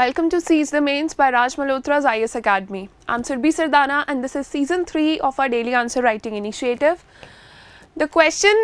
Welcome to Seize the Mains by Malhotra's IS Academy. I'm Surbhi Sardana and this is Season 3 of our Daily Answer Writing Initiative. The question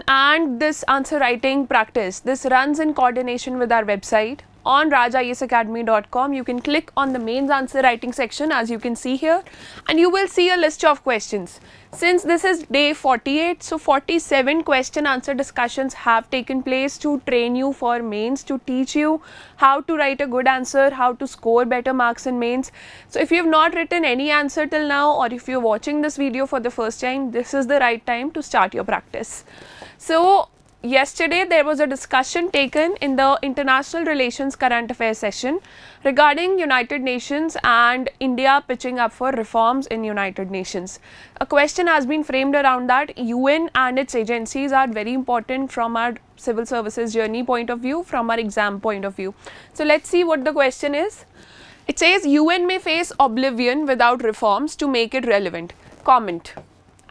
and this answer writing practice, this runs in coordination with our website. On rajisacademy.com, you can click on the mains answer writing section as you can see here and you will see a list of questions. Since this is day 48, so 47 question answer discussions have taken place to train you for mains, to teach you how to write a good answer, how to score better marks in mains. So if you have not written any answer till now, or if you're watching this video for the first time, this is the right time to start your practice. So yesterday there was a discussion taken in the International Relations Current Affairs session regarding United Nations and India pitching up for reforms in United Nations. A question has been framed around that UN and its agencies are very important from our civil services journey point of view, from our exam point of view. So let's see what the question is. It says UN may face oblivion without reforms to make it relevant. Comment.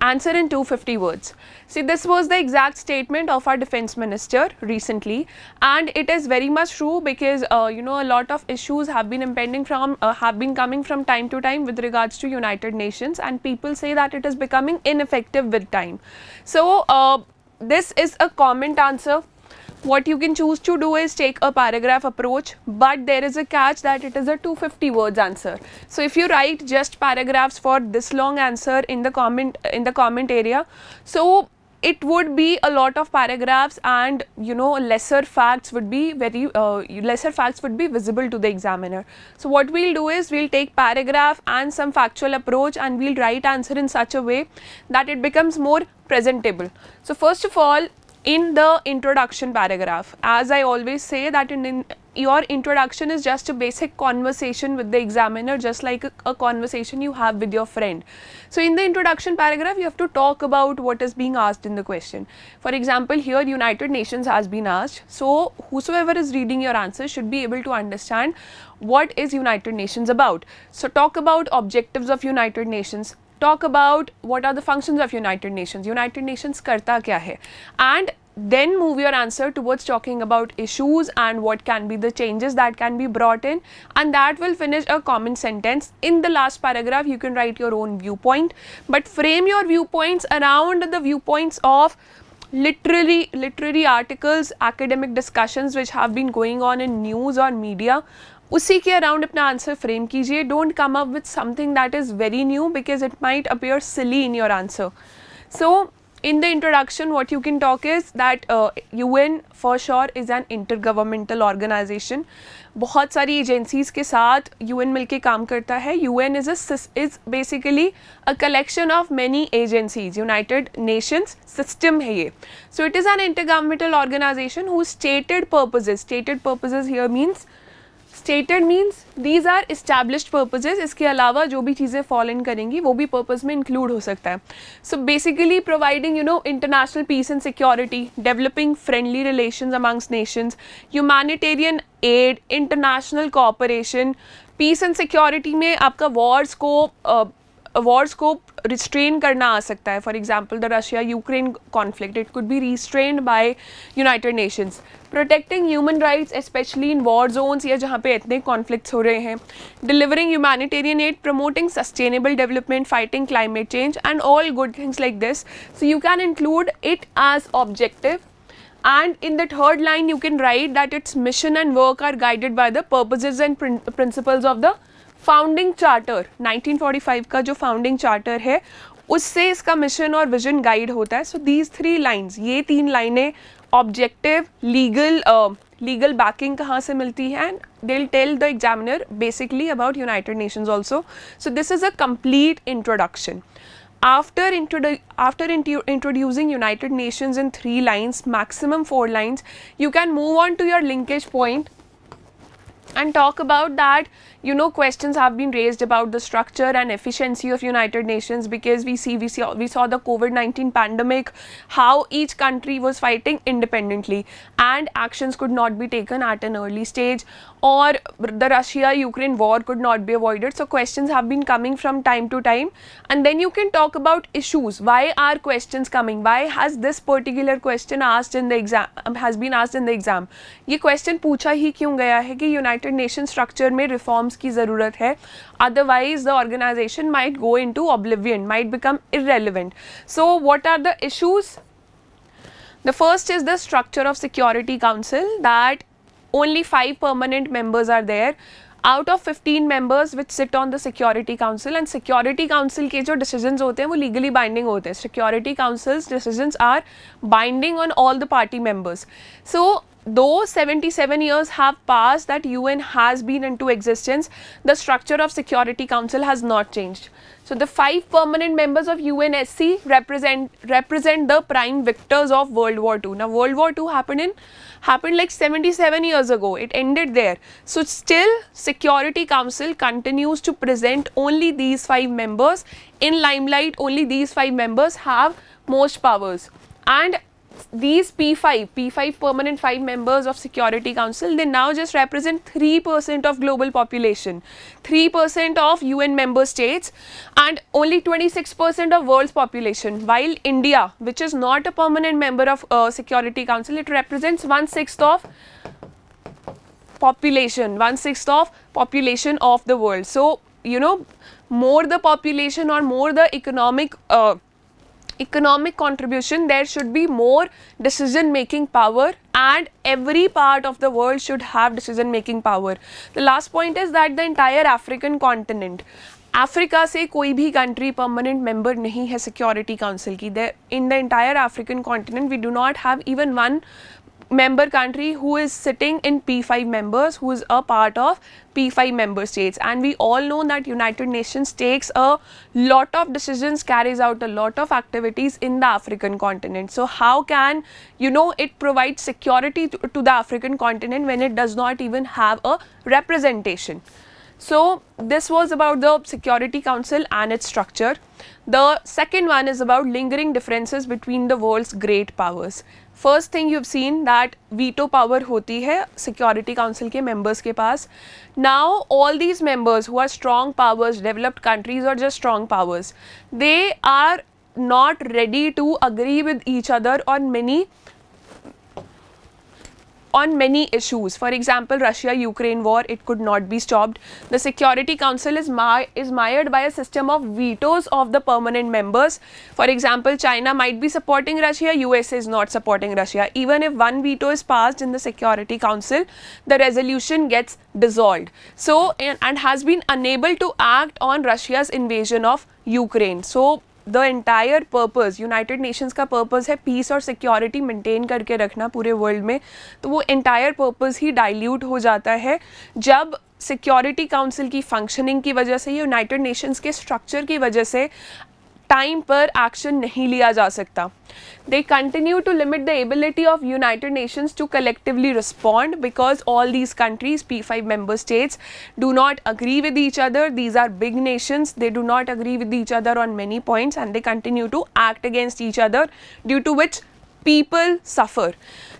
Answer in 250 words. See, this was the exact statement of our defense minister recently, and it is very much true because a lot of issues have been coming from time to time with regards to United Nations, and people say that it is becoming ineffective with time. So this is a comment answer. What you can choose to do is take a paragraph approach, but there is a catch that it is a 250 words answer. So if you write just paragraphs for this long answer in the comment area, so it would be a lot of paragraphs, and lesser facts would be visible to the examiner. So what we'll do is we'll take paragraph and some factual approach, and we'll write answer in such a way that it becomes more presentable. So first of all, in the introduction paragraph, as I always say that in your introduction is just a basic conversation with the examiner, just like a conversation you have with your friend. So in the introduction paragraph, you have to talk about what is being asked in the question. For example, here United Nations has been asked. So whosoever is reading your answer should be able to understand what is United Nations about. So talk about objectives of United Nations. Talk about what are the functions of United Nations. United Nations karta kya hai? And then move your answer towards talking about issues and what can be the changes that can be brought in, and that will finish a common sentence. In the last paragraph, you can write your own viewpoint, but frame your viewpoints around the viewpoints of literary articles, academic discussions which have been going on in news or media. उसी के around अपना answer frame कीजिए. Don't come up with something that is very new because it might appear silly in your answer. So in the introduction, what you can talk is that UN for sure is an intergovernmental organization. बहुत सारी agencies के साथ UN मिलके काम करता है. UN is basically a collection of many agencies. United Nations system है ये. So it is an intergovernmental organization whose stated purposes here means stated means these are established purposes. इसके अलावा जो भी चीज़ें fall in करेंगी वो भी purpose में include हो सकता है. So basically providing international peace and security, developing friendly relations amongst nations, humanitarian aid, international cooperation. Peace and security में आपका wars को restrain करना आ सकता है. For example, the Russia-Ukraine conflict, it could be restrained by United Nations. Protecting human rights, especially in war zones या जहाँ पे ethnic conflicts हो रहे हैं. Delivering humanitarian aid, promoting sustainable development, fighting climate change, and all good things like this. So you can include it as objective. And in the third line, you can write that its mission and work are guided by the purposes and principles of the founding charter. 1945 का जो founding charter है उससे इसका mission और vision guide होता है. So these 3 lines, ये 3 लाइनें ऑब्जेक्टिव, लीगल बैकिंग कहाँ से मिलती है, and they will tell the examiner basically about United Nations also. So this is a complete introduction. After introducing United Nations in 3 lines, maximum 4 lines, you can move on to your linkage point and talk about that questions have been raised about the structure and efficiency of United Nations, because we saw the COVID-19 pandemic, how each country was fighting independently and actions could not be taken at an early stage, or the Russia-Ukraine war could not be avoided. So questions have been coming from time to time, and then you can talk about issues. Why are questions coming? Why has this particular question asked in the exam, has been asked in the exam? ये question पूछा ही क्यों गया है कि United Nations structure में reforms की ज़रूरत है, otherwise the organization might go into oblivion, might become irrelevant. So what are the issues? The first is the structure of Security Council, that only 5 permanent members are there out of 15 members which sit on the Security Council, and Security Council के जो decisions होते हैं वो legally binding होते हैं. Security Council's decisions are binding on all the party members. So though 77 years have passed that UN has been into existence, the structure of Security Council has not changed. So the 5 permanent members of UNSC represent the prime victors of World War II. Now World War II happened like 77 years ago. It ended there. So still Security Council continues to present only these 5 members in limelight. Only these 5 members have most powers, and these P5 permanent 5 members of Security Council, they now just represent 3% of global population, 3% of UN member states, and only 26% of world's population, while India, which is not a permanent member of Security Council, it represents 1/6 of population, 1/6 of population of the world. So more the population or more the economic contribution, there should be more decision making power, and every part of the world should have decision making power. The last point is that the entire African continent, Africa से कोई भी country permanent member नहीं है Security Council की. In the entire African continent we do not have even one member country who is sitting in P5 members, who is a part of P5 member states. And we all know that United Nations takes a lot of decisions, carries out a lot of activities in the African continent. So how can it provide security to the African continent when it does not even have a representation? So this was about the Security Council and its structure. The second one is about lingering differences between the world's great powers. First thing you've seen that veto power होती है Security Council के members के पास. Now all these members who are strong powers, developed countries or just strong powers, they are not ready to agree with each other on many issues. For example, Russia-Ukraine war, it could not be stopped. The Security Council is mired by a system of vetoes of the permanent members. For example, China might be supporting Russia, USA is not supporting Russia. Even if one veto is passed in the Security Council, the resolution gets dissolved. So, and has been unable to act on Russia's invasion of Ukraine. So the entire purpose, United Nations का purpose है piece और security maintain करके रखना पूरे world में. तो वो entire purpose ही dilute हो जाता है जब सिक्योरिटी काउंसिल की फंक्शनिंग की वजह से, यूनाइटेड नेशंस के स्ट्रक्चर की वजह से टाइम पर एक्शन नहीं लिया जा सकता. They continue to limit the ability of United Nations to collectively respond because all these countries, P5 member states, do not agree with each other. These are big nations. They do not agree with each other on many points, and they continue to act against each other, due to which people suffer.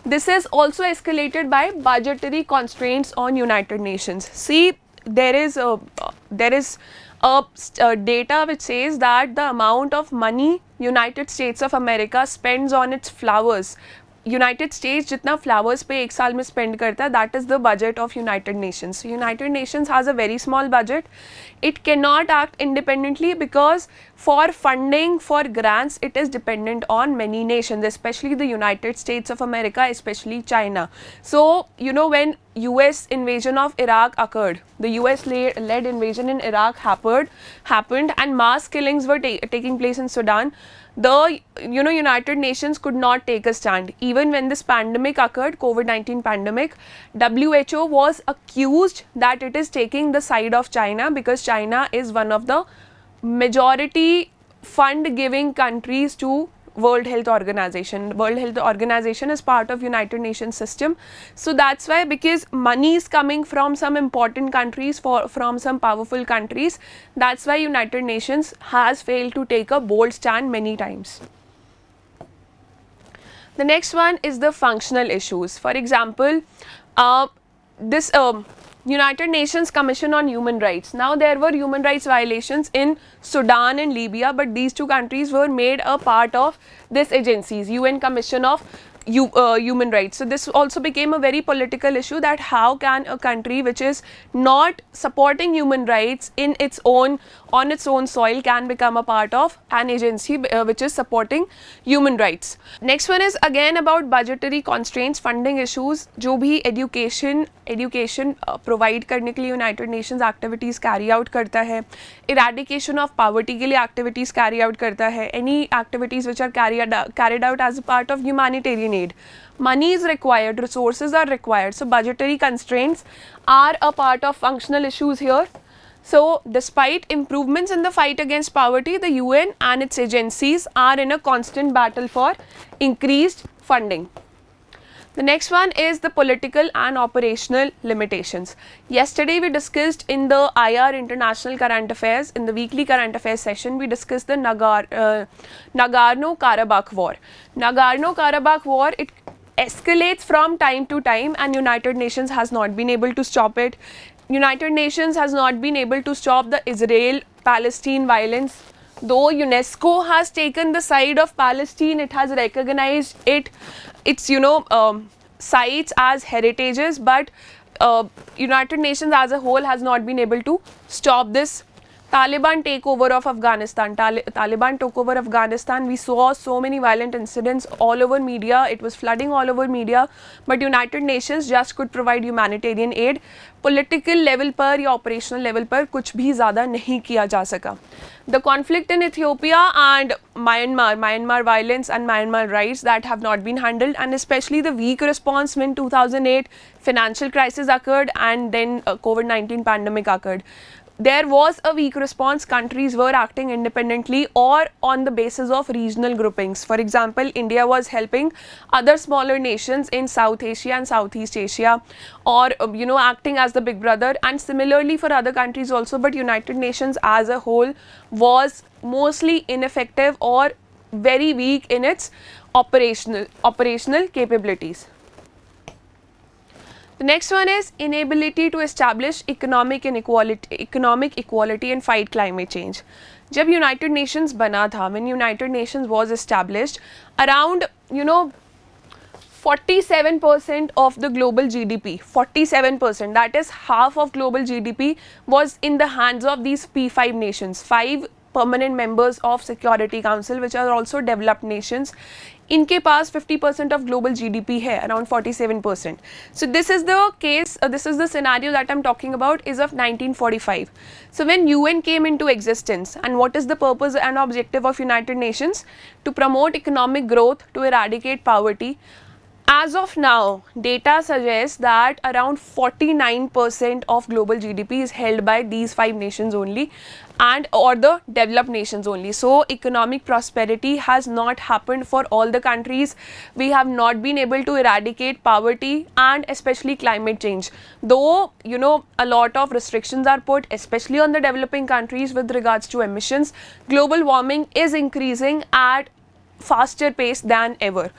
This is also escalated by budgetary constraints on United Nations. See, there is a data which says that the amount of money United States of America spends on its flowers, United States जितना flowers पे एक साल में spend करता है, that is the budget of United Nations. So United Nations has a very small budget. It cannot act independently because for funding, for grants, it is dependent on many nations, especially the United States of America, especially China. So when US invasion of Iraq occurred, the US led invasion in Iraq happened, and mass killings were taking place in Sudan. The United Nations could not take a stand. Even when this pandemic occurred, COVID-19 pandemic, WHO was accused that it is taking the side of China because China is one of the majority fund giving countries to World Health Organization. World Health Organization is part of United Nations system. So that's why, because money is coming from some important countries, from some powerful countries, that's why United Nations has failed to take a bold stand many times. The next one is the functional issues. For example, this United Nations Commission on Human Rights. Now there were human rights violations in Sudan and Libya, but these two countries were made a part of this agencies, UN Commission of Human Rights. So this also became a very political issue, that how can a country which is not supporting human rights in its own, on its own soil, can become a part of an agency which is supporting human rights. Next one is again about budgetary constraints, funding issues. जो भी education provide करने के लिए United Nations activities carry out करता है, eradication of poverty के लिए activities carry out करता है, any activities which are carried out as a part of humanitarian aid. Money is required, resources are required, so budgetary constraints are a part of functional issues here. So despite improvements in the fight against poverty, the UN and its agencies are in a constant battle for increased funding. The next one is the political and operational limitations. Yesterday we discussed in the IR International Current Affairs, in the weekly current affairs session, we discussed the Nagorno-Karabakh war. Nagorno-Karabakh war, it escalates from time to time, and United Nations has not been able to stop it. United Nations has not been able to stop the Israel-Palestine violence. Though UNESCO has taken the side of Palestine, it has recognized its sites as heritages, but United Nations as a whole has not been able to stop this. Taliban takeover of Afghanistan. Taliban took over Afghanistan. We saw so many violent incidents all over media. It was flooding all over media. But United Nations just could provide humanitarian aid. Political level पर या operational level पर कुछ भी ज़्यादा नहीं किया जा सका. The conflict in Ethiopia and Myanmar violence and Myanmar rights that have not been handled, and especially the weak response when 2008 financial crisis occurred and then COVID-19 pandemic occurred. There was a weak response. Countries were acting independently or on the basis of regional groupings. For example, India was helping other smaller nations in South Asia and Southeast Asia, or acting as the big brother, and similarly for other countries also. But United Nations as a whole was mostly ineffective or very weak in its operational capabilities. The next one is inability to establish economic equality and fight climate change. जब United Nations बना था, when United Nations was established, around 47% of the global GDP, 47%, that is half of global GDP, was in the hands of these P5 nations, 5 permanent members of Security Council, which are also developed nations. इनके पास 50% of global GDP है, around 47%. So this is the case, this is the scenario that I'm talking about, is of 1945. So when UN came into existence, and what is the purpose and objective of United Nations? To promote economic growth, to eradicate poverty. As of now, data suggests that around 49% of global GDP is held by these 5 nations only, or the developed nations only. So economic prosperity has not happened for all the countries. We have not been able to eradicate poverty and especially climate change. Though a lot of restrictions are put, especially on the developing countries with regards to emissions, global warming is increasing at faster pace than ever.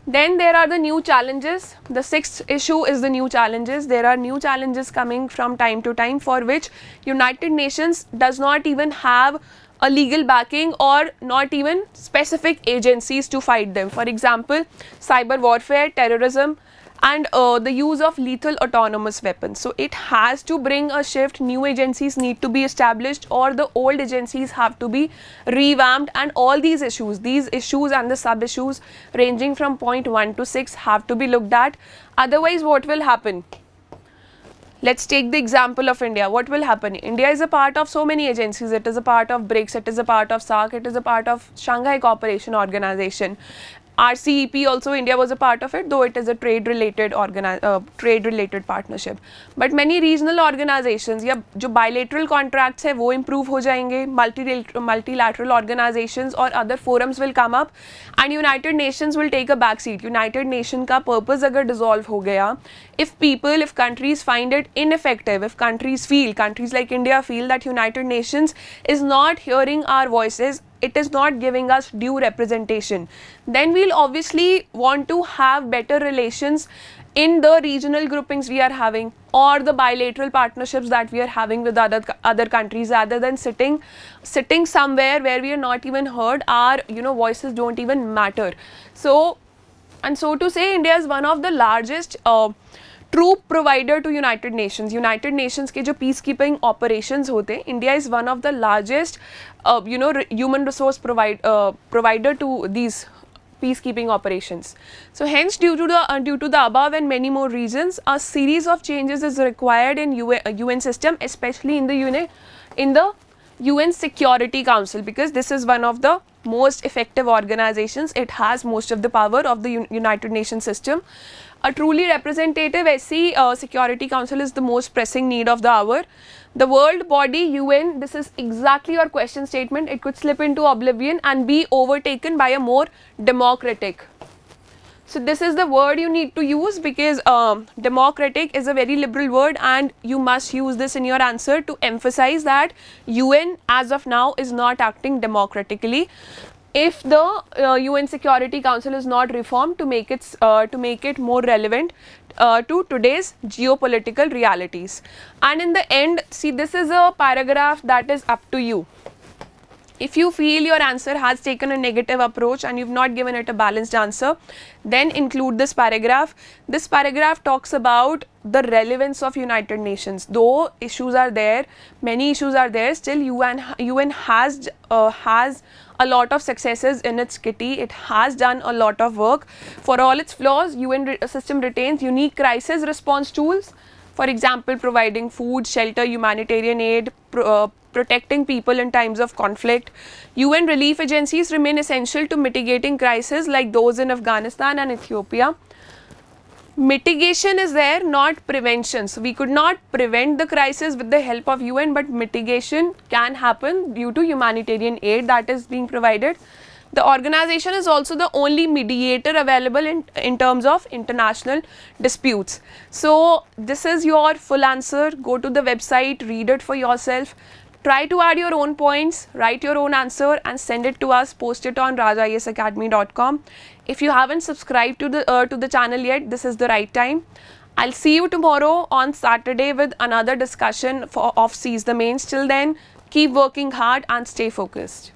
Then there are the new challenges. The 6th issue is the new challenges. There are new challenges coming from time to time, for which United Nations does not even have a legal backing or not even specific agencies to fight them. For example, cyber warfare, terrorism, and the use of lethal autonomous weapons. So it has to bring a shift. New agencies need to be established, or the old agencies have to be revamped, and all these issues and the sub issues ranging from point 1 to 6 have to be looked at. Otherwise, what will happen? Let's take the example of India. What will happen? India is a part of so many agencies. It is a part of BRICS, it is a part of SAARC, it is a part of Shanghai Cooperation Organization. RCEP also India was a part of it, though it is a trade-related partnership. But many regional organizations या जो bilateral contracts है वो improve हो जाएंगे, multilateral organizations और other forums will come up, and United Nations will take a back seat. United Nation का purpose अगर dissolve हो गया, if countries find it ineffective, if countries like India feel that United Nations is not hearing our voices, it is not giving us due representation, then we'll obviously want to have better relations in the regional groupings we are having or the bilateral partnerships that we are having with other countries, rather than sitting somewhere where we are not even heard. Our voices don't even matter. So to say, India is one of the largest troop provider to United Nations. United Nations के जो peacekeeping operations होते हैं, India is one of the largest human resource provider to these peacekeeping operations. So hence, due to the above and many more reasons, a series of changes is required in UN system, especially in the UN Security Council, because this is one of the most effective organizations. It has most of the power of the United Nations system. A truly representative SC Security Council is the most pressing need of the hour. The world body UN, this is exactly your question statement. It could slip into oblivion and be overtaken by a more democratic. So this is the word you need to use, because democratic is a very liberal word, and you must use this in your answer to emphasize that UN as of now is not acting democratically. If the UN Security Council is not reformed to make it more relevant to today's geopolitical realities. And in the end, see, this is a paragraph that is up to you. If you feel your answer has taken a negative approach and you've not given it a balanced answer, then include this paragraph. This paragraph talks about the relevance of United Nations. Though issues are there, many issues are there, still UN has a lot of successes in its kitty. It has done a lot of work. For all its flaws, UN system retains unique crisis response tools. For example, providing food, shelter, humanitarian aid, protecting people in times of conflict. UN relief agencies remain essential to mitigating crises like those in Afghanistan and Ethiopia. Mitigation is there, not prevention. So we could not prevent the crisis with the help of UN, but mitigation can happen due to humanitarian aid that is being provided. The organization is also the only mediator available in terms of international disputes. So this is your full answer. Go to the website, read it for yourself. Try to add your own points, write your own answer and send it to us, post it on rajayesacademy.com. If you haven't subscribed to the channel yet, this is the right time. I'll see you tomorrow on Saturday with another discussion of Seize the Mains. Till then, keep working hard and stay focused.